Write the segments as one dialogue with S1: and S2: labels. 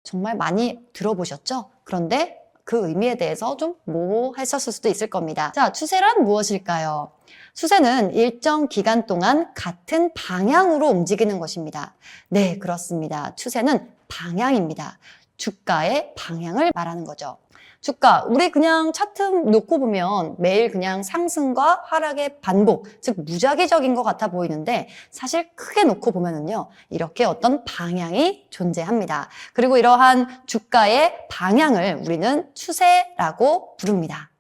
S1: 정말 많이 들어보셨죠? 그런데 그 의미에 대해서 좀 모호했었을 수도 있을 겁니다. 자, 추세란 무엇일까요? 추세는 일정 기간 동안 같은 방향으로 움직이는 것입니다. 네, 그렇습니다. 추세는 방향입니다. 주가의 방향을 말하는 거죠. 주가, 우리 그냥 차트 놓고 보면 매일 그냥 상승과 하락의 반복, 즉 무작위적인 것 같아 보이는데 사실 크게 놓고 보면은요, 이렇게 어떤 방향이 존재합니다. 그리고 이러한 주가의 방향을 우리는 추세라고 부릅니다.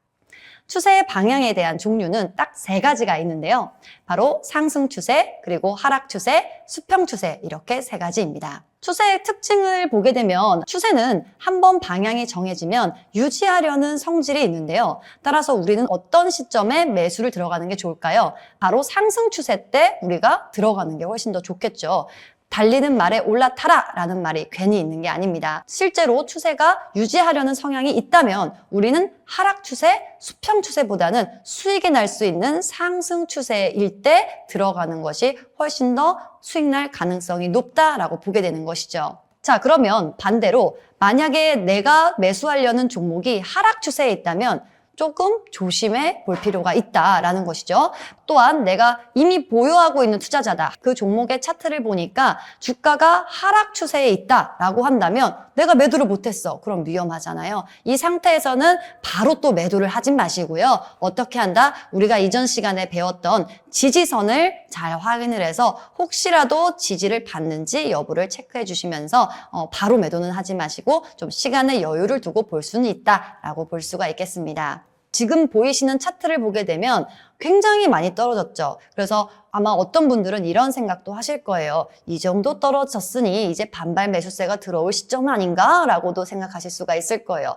S1: 추세의 방향에 대한 종류는 딱 3가지가 있는데요. 바로 상승 추세, 그리고 하락 추세, 수평 추세 이렇게 3가지입니다. 추세의 특징을 보게 되면 추세는 한번 방향이 정해지면 유지하려는 성질이 있는데요. 따라서 우리는 어떤 시점에 매수를 들어가는 게 좋을까요? 바로 상승 추세 때 우리가 들어가는 게 훨씬 더 좋겠죠. 달리는 말에 올라타라 라는 말이 괜히 있는 게 아닙니다. 실제로 추세가 유지하려는 성향이 있다면 우리는 하락 추세, 수평 추세보다는 수익이 날 수 있는 상승 추세일 때 들어가는 것이 훨씬 더 수익 날 가능성이 높다라고 보게 되는 것이죠. 자, 그러면 반대로 만약에 내가 매수하려는 종목이 하락 추세에 있다면 조금 조심해 볼 필요가 있다라는 것이죠. 또한 내가 이미 보유하고 있는 투자자다. 그 종목의 차트를 보니까 주가가 하락 추세에 있다라고 한다면 내가 매도를 못했어. 그럼 위험하잖아요. 이 상태에서는 바로 또 매도를 하진 마시고요. 어떻게 한다? 우리가 이전 시간에 배웠던 지지선을 잘 확인을 해서 혹시라도 지지를 받는지 여부를 체크해 주시면서 바로 매도는 하지 마시고 좀 시간의 여유를 두고 볼 수는 있다라고 볼 수가 있겠습니다. 지금 보이시는 차트를 보게 되면 굉장히 많이 떨어졌죠. 그래서 아마 어떤 분들은 이런 생각도 하실 거예요. 이 정도 떨어졌으니 이제 반발 매수세가 들어올 시점 아닌가? 라고도 생각하실 수가 있을 거예요.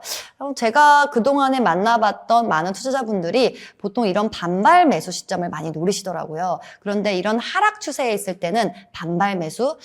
S1: 제가 그동안에 만나봤던 많은 투자자분들이 보통 이런 반발 매수 시점을 많이 노리시더라고요. 그런데 이런 하락 추세에 있을 때는 반발 매수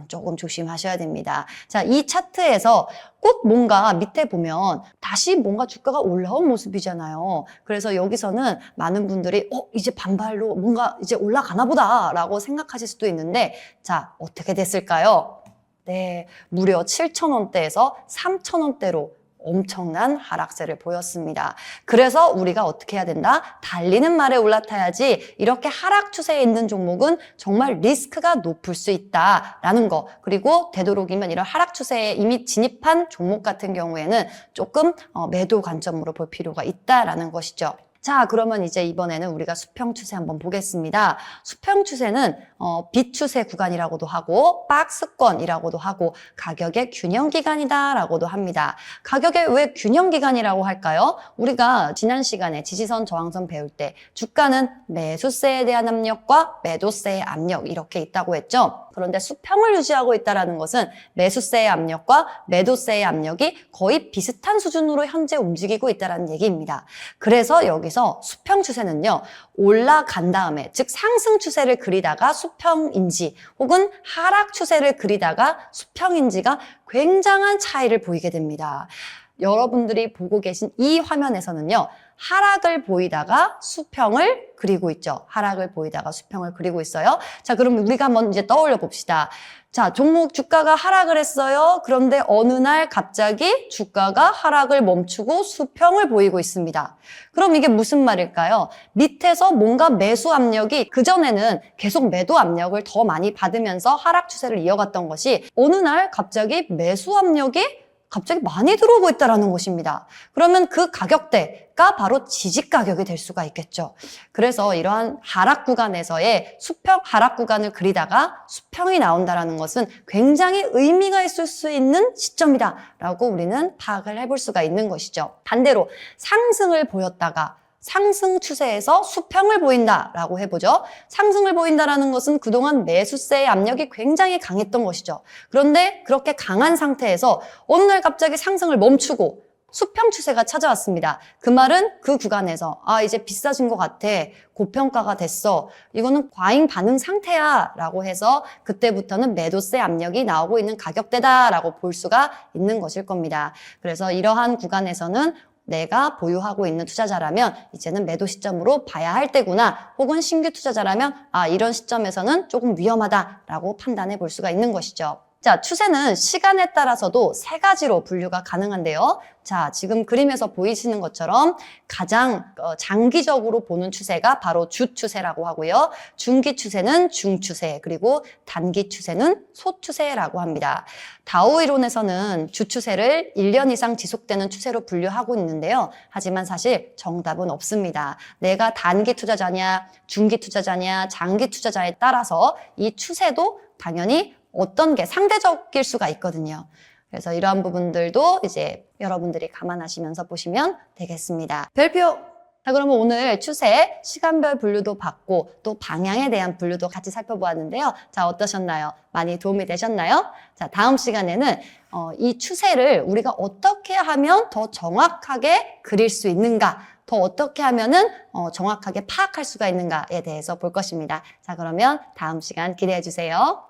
S1: 조금 조심하셔야 됩니다. 자, 이 차트에서 꼭 뭔가 밑에 보면 다시 뭔가 주가가 올라온 모습이잖아요. 그래서 여기서는 많은 분들이 이제 반발로 뭔가 이제 올라가나 보다 라고 생각하실 수도 있는데 자, 어떻게 됐을까요? 네, 무려 7,000원대에서 3,000원대로 엄청난 하락세를 보였습니다. 그래서 우리가 어떻게 해야 된다? 달리는 말에 올라타야지 이렇게 하락 추세에 있는 종목은 정말 리스크가 높을 수 있다라는 거. 그리고 되도록이면 이런 하락 추세에 이미 진입한 종목 같은 경우에는 조금 매도 관점으로 볼 필요가 있다라는 것이죠. 자, 그러면 이제 이번에는 우리가 수평 추세 한번 보겠습니다. 수평 추세는 비추세 구간이라고도 하고 박스권이라고도 하고 가격의 균형 기간이다라고도 합니다. 가격의 왜 균형 기간이라고 할까요? 우리가 지난 시간에 지지선 저항선 배울 때 주가는 매수세에 대한 압력과 매도세의 압력 이렇게 있다고 했죠. 그런데 수평을 유지하고 있다는 것은 매수세의 압력과 매도세의 압력이 거의 비슷한 수준으로 현재 움직이고 있다는 얘기입니다. 그래서 여기서 수평 추세는요, 올라간 다음에, 즉 상승 추세를 그리다가 수평인지 혹은 하락 추세를 그리다가 수평인지가 굉장한 차이를 보이게 됩니다. 여러분들이 보고 계신 이 화면에서는요, 하락을 보이다가 수평을 그리고 있죠. 하락을 보이다가 수평을 그리고 있어요. 자, 그럼 우리가 한번 이제 떠올려 봅시다. 자, 종목 주가가 하락을 했어요. 그런데 어느 날 갑자기 주가가 하락을 멈추고 수평을 보이고 있습니다. 그럼 이게 무슨 말일까요? 밑에서 뭔가 매수 압력이 그전에는 계속 매도 압력을 더 많이 받으면서 하락 추세를 이어갔던 것이 어느 날 갑자기 매수 압력이 갑자기 많이 들어오고 있다는 것입니다. 그러면 그 가격대가 바로 지지 가격이 될 수가 있겠죠. 그래서 이러한 하락 구간에서의 수평 하락 구간을 그리다가 수평이 나온다는 것은 굉장히 의미가 있을 수 있는 시점이다라고 우리는 파악을 해볼 수가 있는 것이죠. 반대로 상승을 보였다가 상승 추세에서 수평을 보인다라고 해보죠. 상승을 보인다라는 것은 그동안 매수세의 압력이 굉장히 강했던 것이죠. 그런데 그렇게 강한 상태에서 어느 날 갑자기 상승을 멈추고 수평 추세가 찾아왔습니다. 그 말은 그 구간에서 이제 비싸진 것 같아. 고평가가 됐어. 이거는 과잉 반응 상태야 라고 해서 그때부터는 매도세 압력이 나오고 있는 가격대다라고 볼 수가 있는 것일 겁니다. 그래서 이러한 구간에서는 내가 보유하고 있는 투자자라면 이제는 매도 시점으로 봐야 할 때구나, 혹은 신규 투자자라면 이런 시점에서는 조금 위험하다라고 판단해 볼 수가 있는 것이죠. 자, 추세는 시간에 따라서도 세 가지로 분류가 가능한데요. 자, 지금 그림에서 보이시는 것처럼 가장 장기적으로 보는 추세가 바로 주추세라고 하고요. 중기 추세는 중추세, 그리고 단기 추세는 소추세라고 합니다. 다오 이론에서는 주추세를 1년 이상 지속되는 추세로 분류하고 있는데요. 하지만 사실 정답은 없습니다. 내가 단기 투자자냐, 중기 투자자냐, 장기 투자자에 따라서 이 추세도 당연히 어떤 게 상대적일 수가 있거든요. 그래서 이러한 부분들도 이제 여러분들이 감안하시면서 보시면 되겠습니다. 별표! 자, 그러면 오늘 추세, 시간별 분류도 봤고 또 방향에 대한 분류도 같이 살펴보았는데요. 자, 어떠셨나요? 많이 도움이 되셨나요? 자, 다음 시간에는 이 추세를 우리가 어떻게 하면 더 정확하게 그릴 수 있는가, 더 어떻게 하면은 정확하게 파악할 수가 있는가에 대해서 볼 것입니다. 자, 그러면 다음 시간 기대해 주세요.